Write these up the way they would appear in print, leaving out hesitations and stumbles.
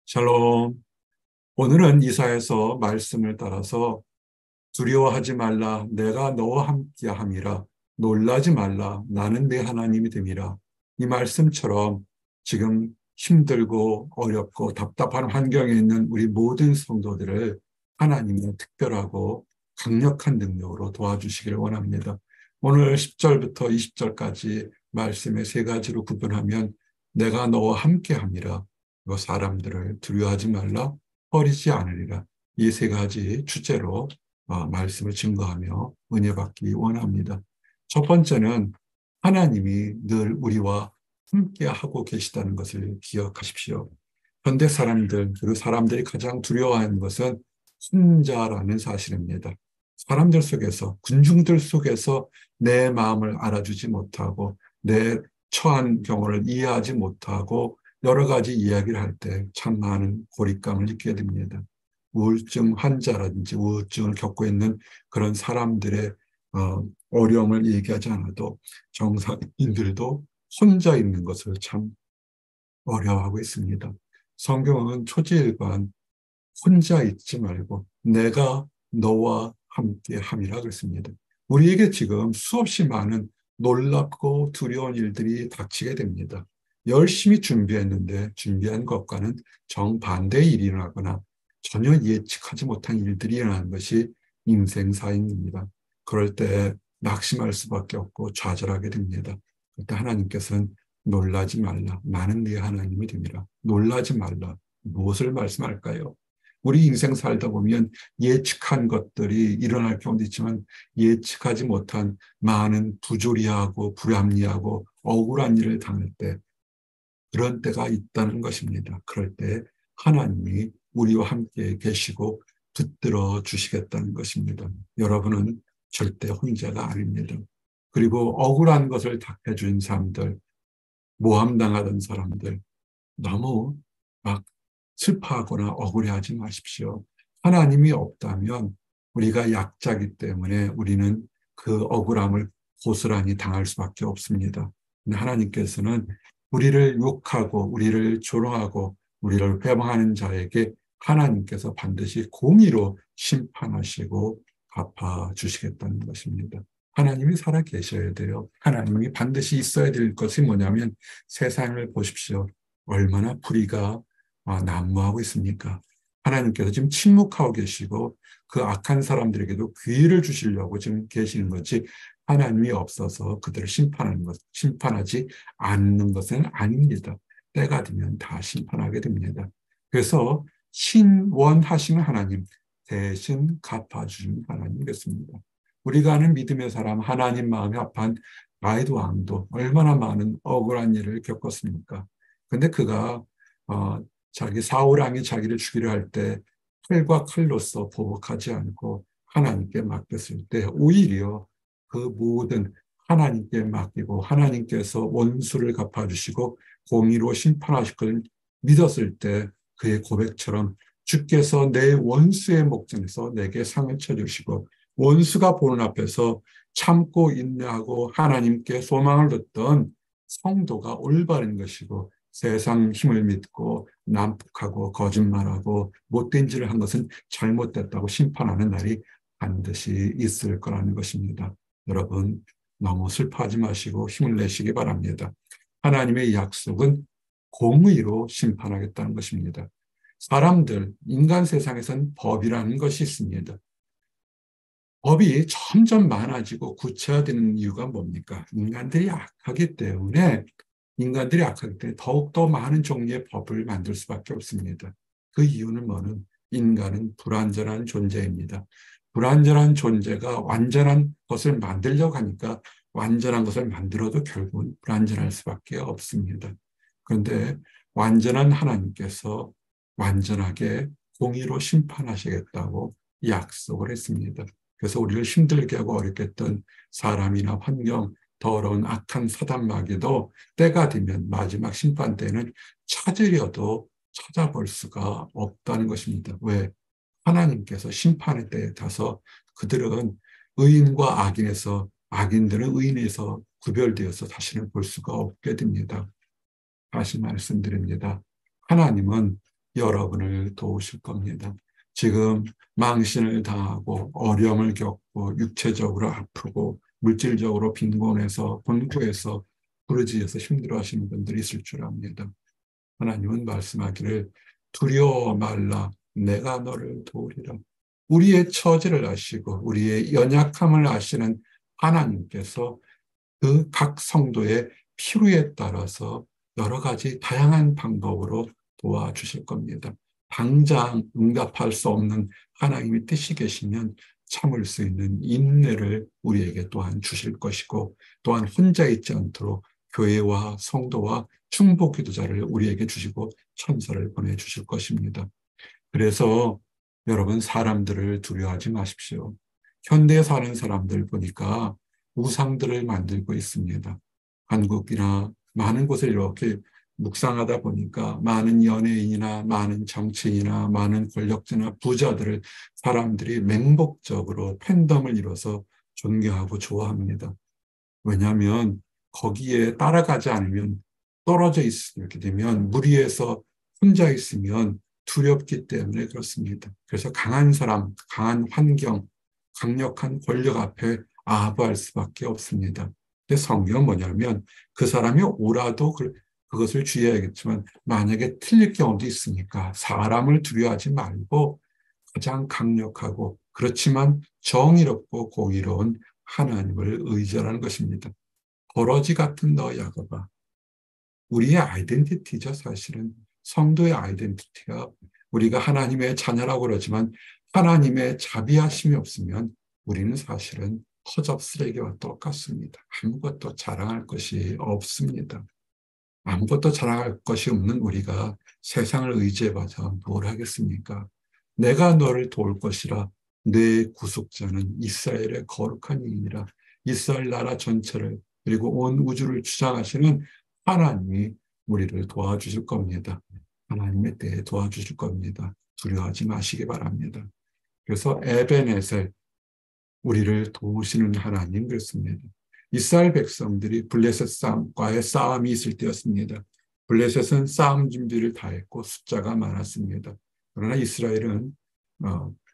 샬롬. 오늘은 이사야서 말씀을 따라서 두려워하지 말라. 내가 너와 함께함이라. 놀라지 말라. 나는 네 하나님이 됨이라. 이 말씀처럼 지금 힘들고 어렵고 답답한 환경에 있는 우리 모든 성도들을 하나님의 특별하고 강력한 능력으로 도와주시기를 원합니다. 오늘 10절부터 20절까지 말씀의 세 가지로 구분하면 내가 너와 함께함이라. 사람들을 두려워하지 말라. 버리지 않으리라. 이 세 가지 주제로 말씀을 증거하며 은혜 받기 원합니다. 첫 번째는 하나님이 늘 우리와 함께 하고 계시다는 것을 기억하십시오. 현대 사람들, 그리고 사람들이 가장 두려워하는 것은 혼자라는 사실입니다. 사람들 속에서, 군중들 속에서 내 마음을 알아주지 못하고 내 처한 경우를 이해하지 못하고 여러 가지 이야기를 할 때 참 많은 고립감을 느끼게 됩니다. 우울증 환자라든지 우울증을 겪고 있는 그런 사람들의 어려움을 얘기하지 않아도 정상인들도 혼자 있는 것을 참 어려워하고 있습니다. 성경은 초지일관 혼자 있지 말고 내가 너와 함께 함이라 그랬습니다. 우리에게 지금 수없이 많은 놀랍고 두려운 일들이 닥치게 됩니다. 열심히 준비했는데 준비한 것과는 정반대의 일이 일어나거나 전혀 예측하지 못한 일들이 일어나는 것이 인생사입니다. 그럴 때 낙심할 수밖에 없고 좌절하게 됩니다. 그때 하나님께서는 놀라지 말라. 나는 네 하나님이 됩니다. 놀라지 말라. 무엇을 말씀할까요? 우리 인생 살다 보면 예측한 것들이 일어날 경우도 있지만 예측하지 못한 많은 부조리하고 불합리하고 억울한 일을 당할 때 그런 때가 있다는 것입니다. 그럴 때 하나님이 우리와 함께 계시고 붙들어 주시겠다는 것입니다. 여러분은 절대 혼자가 아닙니다. 그리고 억울한 것을 답해준 사람들, 모함당하던 사람들, 너무 막 슬퍼하거나 억울해하지 마십시오. 하나님이 없다면 우리가 약자이기 때문에 우리는 그 억울함을 고스란히 당할 수밖에 없습니다. 근데 하나님께서는 우리를 욕하고 우리를 조롱하고 우리를 회방하는 자에게 하나님께서 반드시 공의로 심판하시고 갚아주시겠다는 것입니다. 하나님이 살아 계셔야 돼요. 하나님이 반드시 있어야 될 것이 뭐냐면 세상을 보십시오. 얼마나 불의가 난무하고 있습니까? 하나님께서 지금 침묵하고 계시고 그 악한 사람들에게도 기회를 주시려고 지금 계시는 거지 하나님이 없어서 그들을 심판하지 않는 것은 아닙니다. 때가 되면 다 심판하게 됩니다. 그래서 신원하시는 하나님, 대신 갚아주시는 하나님이겠습니다. 우리가 아는 믿음의 사람, 하나님 마음이 합한 다윗 왕도 얼마나 많은 억울한 일을 겪었습니까? 근데 그가 자기 사울 왕이 자기를 죽이려 할 때 칼과 칼로서 보복하지 않고 하나님께 맡겼을 때 오히려 그 모든 하나님께 맡기고 하나님께서 원수를 갚아주시고 공의로 심판하실 걸 믿었을 때 그의 고백처럼 주께서 내 원수의 목전에서 내게 상을 쳐주시고 원수가 보는 앞에서 참고 인내하고 하나님께 소망을 뒀던 성도가 올바른 것이고 세상 힘을 믿고 난폭하고 거짓말하고 못된 짓을 한 것은 잘못됐다고 심판하는 날이 반드시 있을 거라는 것입니다. 여러분 너무 슬퍼하지 마시고 힘을 내시기 바랍니다. 하나님의 약속은 공의로 심판하겠다는 것입니다. 사람들, 인간 세상에선 법이라는 것이 있습니다. 법이 점점 많아지고 구체화되는 이유가 뭡니까? 인간들이 악하기 때문에 더욱더 많은 종류의 법을 만들 수밖에 없습니다. 그 이유는 뭐는 인간은 불완전한 존재입니다. 불완전한 존재가 완전한 것을 만들려고 하니까 완전한 것을 만들어도 결국은 불완전할 수밖에 없습니다. 그런데 완전한 하나님께서 완전하게 공의로 심판하시겠다고 약속을 했습니다. 그래서 우리를 힘들게 하고 어렵게 했던 사람이나 환경, 더러운 악한 사단 마귀도 때가 되면 마지막 심판 때는 찾으려도 찾아볼 수가 없다는 것입니다. 왜? 하나님께서 심판의 때에 타서 그들은 의인과 악인에서 악인들은 의인에서 구별되어서 다시는 볼 수가 없게 됩니다. 다시 말씀드립니다. 하나님은 여러분을 도우실 겁니다. 지금 망신을 당하고 어려움을 겪고 육체적으로 아프고 물질적으로 빈곤해서 곤고해서 부르짖어서 힘들어하시는 분들이 있을 줄 압니다. 하나님은 말씀하기를 두려워 말라 내가 너를 도우리라. 우리의 처지를 아시고 우리의 연약함을 아시는 하나님께서 그 각 성도의 필요에 따라서 여러 가지 다양한 방법으로 도와주실 겁니다. 당장 응답할 수 없는 하나님의 뜻이 계시면 참을 수 있는 인내를 우리에게 또한 주실 것이고 또한 혼자 있지 않도록 교회와 성도와 충복 기도자를 우리에게 주시고 천사를 보내주실 것입니다. 그래서 여러분 사람들을 두려워하지 마십시오. 현대에 사는 사람들 보니까 우상들을 만들고 있습니다. 한국이나 많은 곳을 이렇게 묵상하다 보니까 많은 연예인이나 많은 정치인이나 많은 권력자나 부자들을 사람들이 맹목적으로 팬덤을 이뤄서 존경하고 좋아합니다. 왜냐하면 거기에 따라가지 않으면 떨어져 있게 되면 무리해서 혼자 있으면 두렵기 때문에 그렇습니다. 그래서 강한 사람, 강한 환경, 강력한 권력 앞에 아부할 수밖에 없습니다. 근데 성경은 뭐냐면 그 사람이 옳아도 그것을 주의해야겠지만 만약에 틀릴 경우도 있으니까 사람을 두려워하지 말고 가장 강력하고 그렇지만 정의롭고 공의로운 하나님을 의지하라는 것입니다. 버러지 같은 너 야곱아. 우리의 아이덴티티죠, 사실은. 성도의 아이덴티티가 우리가 하나님의 자녀라고 그러지만 하나님의 자비하심이 없으면 우리는 사실은 허접 쓰레기와 똑같습니다. 아무것도 자랑할 것이 없습니다. 아무것도 자랑할 것이 없는 우리가 세상을 의지해봐서 뭘 하겠습니까? 내가 너를 도울 것이라 내 구속자는 이스라엘의 거룩한 이이니라. 이스라엘 나라 전체를 그리고 온 우주를 주장하시는 하나님이 우리를 도와주실 겁니다. 하나님의 때에 도와주실 겁니다. 두려워하지 마시기 바랍니다. 그래서 에베네셀, 우리를 도우시는 하나님 그렇습니다. 이스라엘 백성들이 블레셋 싸움과의 싸움이 있을 때였습니다. 블레셋은 싸움 준비를 다 했고 숫자가 많았습니다. 그러나 이스라엘은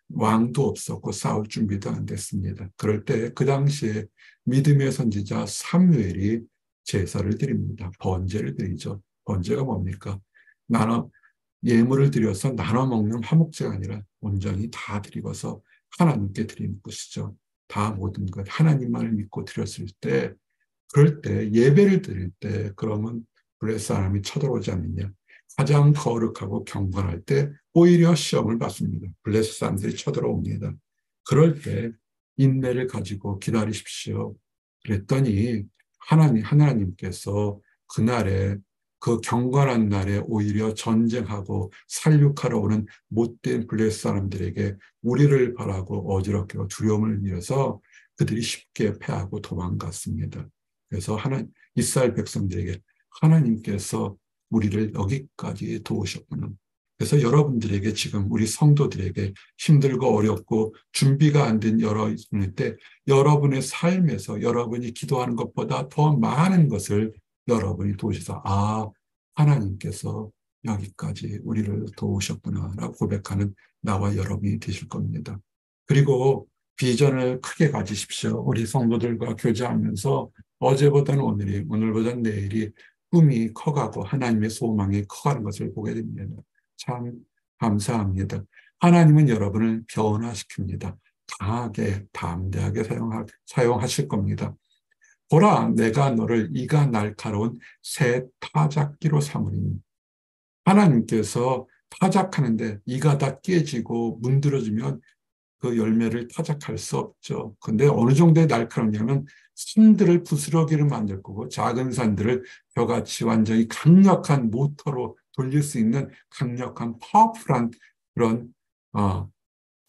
왕도 없었고 싸울 준비도 안 됐습니다. 그럴 때 그 당시에 믿음의 선지자 사무엘이 제사를 드립니다. 번제를 드리죠. 번제가 뭡니까? 나눠 예물을 드려서 나눠 먹는 화목제가 아니라 온전히 다 드리고서 하나님께 드리는 것이죠. 다 모든 것 하나님만을 믿고 드렸을 때 그럴 때 예배를 드릴 때 그러면 블레셋 사람이 쳐들어오지 않느냐. 가장 거룩하고 경건할 때 오히려 시험을 받습니다. 블레셋 사람들이 쳐들어옵니다. 그럴 때 인내를 가지고 기다리십시오. 그랬더니 하나님께서 그날에 그 경건한 날에 오히려 전쟁하고 살육하러 오는 못된 블레셋 사람들에게 우리를 바라고 어지럽게 두려움을 이어서 그들이 쉽게 패하고 도망갔습니다. 그래서 이스라엘 백성들에게 하나님께서 우리를 여기까지 도우셨구나. 그래서 여러분들에게 지금 우리 성도들에게 힘들고 어렵고 준비가 안 된 여러분일 때 여러분의 삶에서 여러분이 기도하는 것보다 더 많은 것을 여러분이 도우셔서 하나님께서 여기까지 우리를 도우셨구나라고 고백하는 나와 여러분이 되실 겁니다. 그리고 비전을 크게 가지십시오. 우리 성도들과 교제하면서 어제보다는 오늘이, 오늘보다는 내일이 꿈이 커가고 하나님의 소망이 커가는 것을 보게 됩니다. 참 감사합니다. 하나님은 여러분을 변화시킵니다. 강하게 담대하게 사용하실 겁니다. 보라, 내가 너를 이가 날카로운 새 타작기로 삼으리니. 하나님께서 타작하는데 이가 다 깨지고 문드러지면 그 열매를 타작할 수 없죠. 근데 어느 정도의 날카롭냐면 산들을 부스러기를 만들 거고 작은 산들을 벼같이 완전히 강력한 모터로 돌릴 수 있는 강력한 파워풀한 그런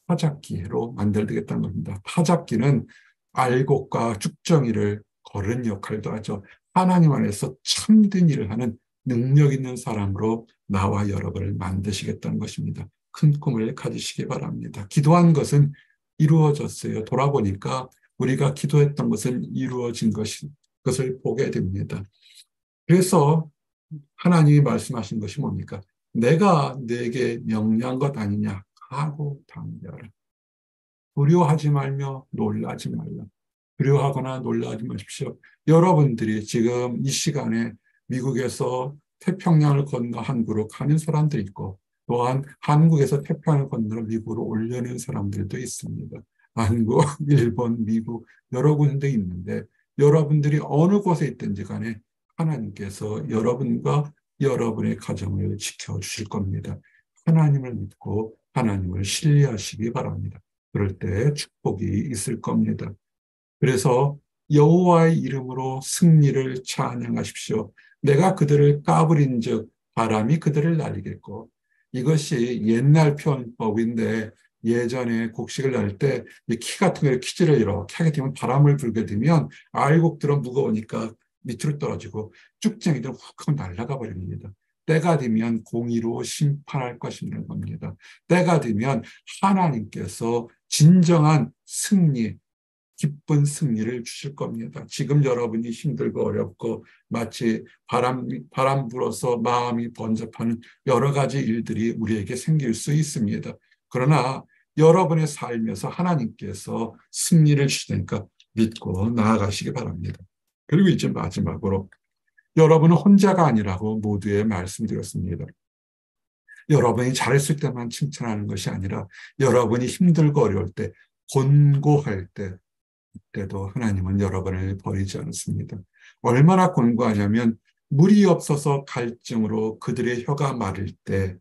타작기로 만들겠다는 겁니다. 타작기는 알곡과 쭉정이를 거르는 역할도 하죠. 하나님 안에서 참된 일을 하는 능력 있는 사람으로 나와 여러분을 만드시겠다는 것입니다. 큰 꿈을 가지시기 바랍니다. 기도한 것은 이루어졌어요. 돌아보니까 우리가 기도했던 것은 이루어진 것을 보게 됩니다. 그래서 하나님이 말씀하신 것이 뭡니까? 내가 내게 명령한 것 아니냐 하고 당대하라. 두려워하지 말며 놀라지 말라. 두려워하거나 놀라지 마십시오. 여러분들이 지금 이 시간에 미국에서 태평양을 건너 한국으로 가는 사람도 있고, 또한 한국에서 태평양을 건너 미국으로 오려는 사람들도 있습니다. 한국, 일본, 미국 여러 군데 있는데, 여러분들이 어느 곳에 있든지 간에 하나님께서 여러분과 여러분의 가정을 지켜주실 겁니다. 하나님을 믿고 하나님을 신뢰하시기 바랍니다. 그럴 때 축복이 있을 겁니다. 그래서 여호와의 이름으로 승리를 찬양하십시오. 내가 그들을 까부린즉 바람이 그들을 날리겠고. 이것이 옛날 표현법인데, 예전에 곡식을 날 때 키 같은 거를 키질을 이렇게 하게 되면, 바람을 불게 되면 알곡들은 무거우니까 밑으로 떨어지고 쭉쟁이들은 훅 하고 날아가 버립니다. 때가 되면 공의로 심판할 것이라는 겁니다. 때가 되면 하나님께서 진정한 승리, 기쁜 승리를 주실 겁니다. 지금 여러분이 힘들고 어렵고 마치 바람 불어서 마음이 번잡하는 여러 가지 일들이 우리에게 생길 수 있습니다. 그러나 여러분의 삶에서 하나님께서 승리를 주시니까 믿고 나아가시기 바랍니다. 그리고 이제 마지막으로, 여러분은 혼자가 아니라고 모두에 말씀드렸습니다. 여러분이 잘했을 때만 칭찬하는 것이 아니라, 여러분이 힘들고 어려울 때, 곤고할 때, 때도 하나님은 여러분을 버리지 않습니다. 얼마나 곤고하냐면, 물이 없어서 갈증으로 그들의 혀가 마를 때,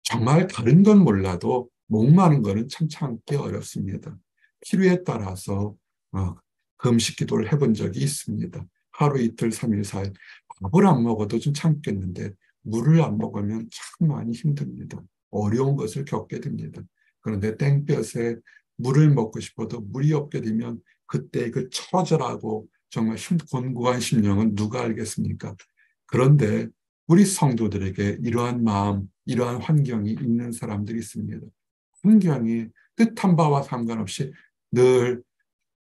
정말 다른 건 몰라도 목마른 거는 참 참기 어렵습니다. 필요에 따라서 어, 금식 기도를 해본 적이 있습니다. 하루 이틀 3일 4일 밥을 안 먹어도 좀 참겠는데, 물을 안 먹으면 참 많이 힘듭니다. 어려운 것을 겪게 됩니다. 그런데 땡볕에 물을 먹고 싶어도 물이 없게 되면, 그때 그 처절하고 정말 곤고한 심령은 누가 알겠습니까? 그런데 우리 성도들에게 이러한 마음, 이러한 환경이 있는 사람들이 있습니다. 환경이 뜻한 바와 상관없이 늘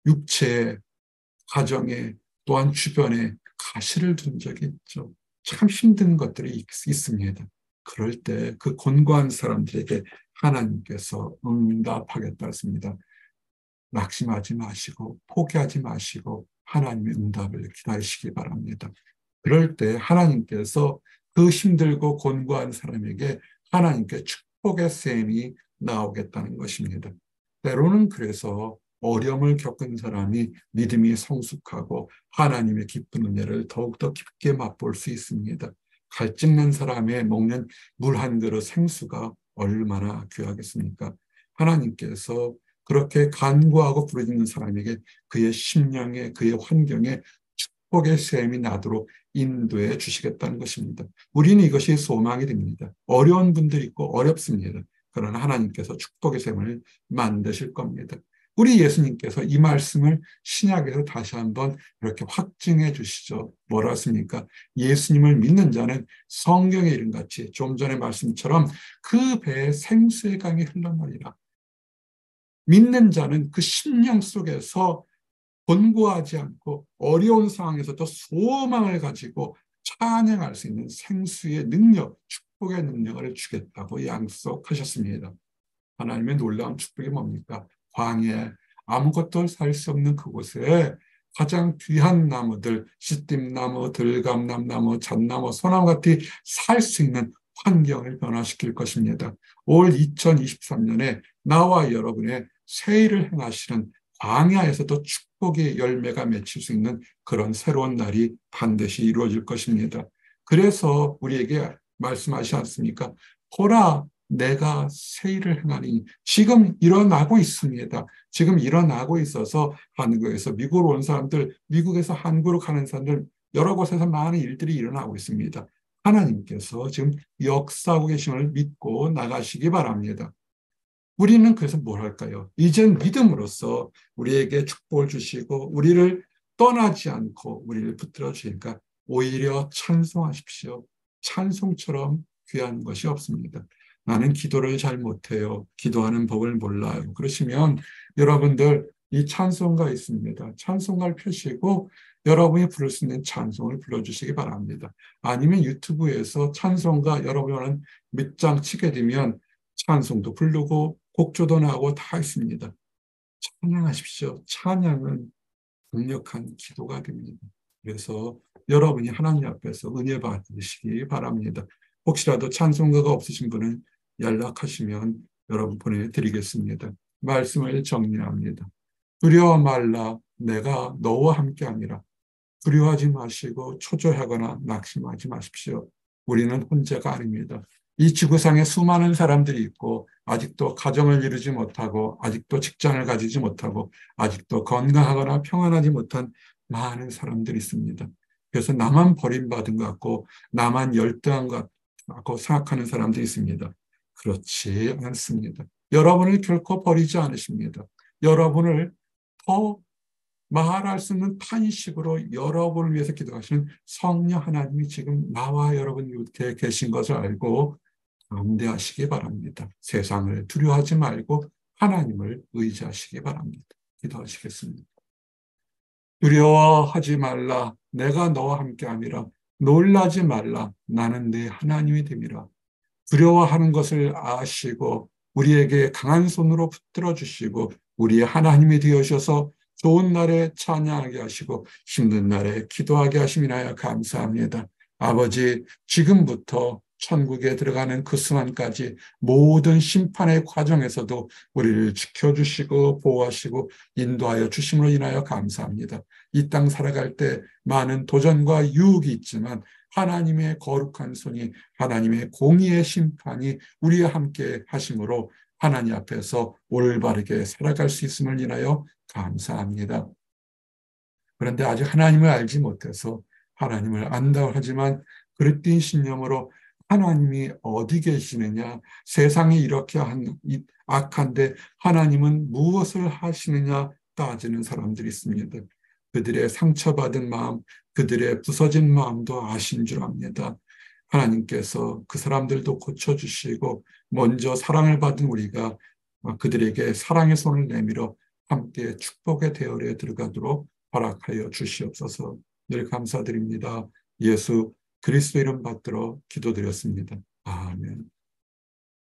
육체에, 가정에, 또한 주변에 가시를 둔 적이 있죠. 참 힘든 것들이 있습니다. 그럴 때 그 곤고한 사람들에게 하나님께서 응답하겠다 했습니다. 낙심하지 마시고 포기하지 마시고 하나님의 응답을 기다리시기 바랍니다. 그럴 때 하나님께서 그 힘들고 곤고한 사람에게 하나님께 축복의 셈이 나오겠다는 것입니다. 때로는 그래서 어려움을 겪은 사람이 믿음이 성숙하고 하나님의 깊은 은혜를 더욱더 깊게 맛볼 수 있습니다. 갈증난 사람의 먹는 물 한 그릇 생수가 얼마나 귀하겠습니까? 하나님께서 그렇게 간구하고 부르짖는 사람에게 그의 심령에, 그의 환경에 축복의 샘이 나도록 인도해 주시겠다는 것입니다. 우리는 이것이 소망이 됩니다. 어려운 분들이 있고 어렵습니다. 그러나 하나님께서 축복의 샘을 만드실 겁니다. 우리 예수님께서 이 말씀을 신약에서 다시 한번 이렇게 확증해 주시죠. 뭐라 했습니까? 예수님을 믿는 자는 성경의 이름같이 좀 전에 말씀처럼 그 배에 생수의 강이 흘러나리라. 믿는 자는 그 심령 속에서 곤고하지 않고 어려운 상황에서도 소망을 가지고 찬양할 수 있는 생수의 능력, 축복의 능력을 주겠다고 약속하셨습니다. 하나님의 놀라운 축복이 뭡니까? 광야에 아무것도 살 수 없는 그곳에 가장 귀한 나무들, 시띠나무, 들감남나무, 잣나무, 소나무 같이 살 수 있는 환경을 변화시킬 것입니다. 올 2023년에 나와 여러분의 새 일을 행하시는 광야에서도 축복의 열매가 맺힐 수 있는 그런 새로운 날이 반드시 이루어질 것입니다. 그래서 우리에게 말씀하시지 않습니까? 보라, 내가 새 일을 행하니. 지금 일어나고 있습니다. 지금 일어나고 있어서 한국에서 미국으로 온 사람들, 미국에서 한국으로 가는 사람들, 여러 곳에서 많은 일들이 일어나고 있습니다. 하나님께서 지금 역사하고 계심을 믿고 나가시기 바랍니다. 우리는 그래서 뭘 할까요? 이젠 믿음으로써 우리에게 축복을 주시고 우리를 떠나지 않고 우리를 붙들어 주니까 오히려 찬송하십시오. 찬송처럼 귀한 것이 없습니다. 나는 기도를 잘 못해요. 기도하는 법을 몰라요. 그러시면 여러분들 이 찬송가 있습니다. 찬송가를 펴시고 여러분이 부를 수 있는 찬송을 불러주시기 바랍니다. 아니면 유튜브에서 찬송가 여러분이 원하는 몇 장 치게 되면 찬송도 부르고 곡조도 나오고 다 있습니다. 찬양하십시오. 찬양은 강력한 기도가 됩니다. 그래서 여러분이 하나님 앞에서 은혜 받으시기 바랍니다. 혹시라도 찬송가가 없으신 분은 연락하시면 여러분 보내드리겠습니다. 말씀을 정리합니다. 두려워 말라, 내가 너와 함께함이라. 두려워하지 마시고 초조하거나 낙심하지 마십시오. 우리는 혼자가 아닙니다. 이 지구상에 수많은 사람들이 있고 아직도 가정을 이루지 못하고 아직도 직장을 가지지 못하고 아직도 건강하거나 평안하지 못한 많은 사람들이 있습니다. 그래서 나만 버림받은 것 같고 나만 열등한 것 같고 생각하는 사람들이 있습니다. 그렇지 않습니다. 여러분을 결코 버리지 않으십니다. 여러분을 더 말할 수 없는 탄식으로 여러분을 위해서 기도하시는 성령 하나님이 지금 나와 여러분 곁에 계신 것을 알고 담대하시기 바랍니다. 세상을 두려워하지 말고 하나님을 의지하시기 바랍니다. 기도하시겠습니다. 두려워하지 말라. 내가 너와 함께함이라. 놀라지 말라. 나는 네 하나님이 됨이라. 두려워하는 것을 아시고 우리에게 강한 손으로 붙들어 주시고 우리의 하나님이 되어주셔서 좋은 날에 찬양하게 하시고 힘든 날에 기도하게 하심이나요 감사합니다. 아버지, 지금부터 천국에 들어가는 그 순간까지 모든 심판의 과정에서도 우리를 지켜주시고 보호하시고 인도하여 주심으로 인하여 감사합니다. 이 땅 살아갈 때 많은 도전과 유혹이 있지만 하나님의 거룩한 손이 하나님의 공의의 심판이 우리와 함께 하심으로 하나님 앞에서 올바르게 살아갈 수 있음을 인하여 감사합니다. 그런데 아직 하나님을 알지 못해서 하나님을 안다고 하지만 그릇된 신념으로 하나님이 어디 계시느냐, 세상이 이렇게 악한데 하나님은 무엇을 하시느냐 따지는 사람들이 있습니다. 그들의 상처받은 마음, 그들의 부서진 마음도 아신 줄 압니다. 하나님께서 그 사람들도 고쳐주시고 먼저 사랑을 받은 우리가 그들에게 사랑의 손을 내밀어 함께 축복의 대열에 들어가도록 허락하여 주시옵소서. 늘 감사드립니다. 예수 그리스도 이름 받들어 기도드렸습니다. 아멘.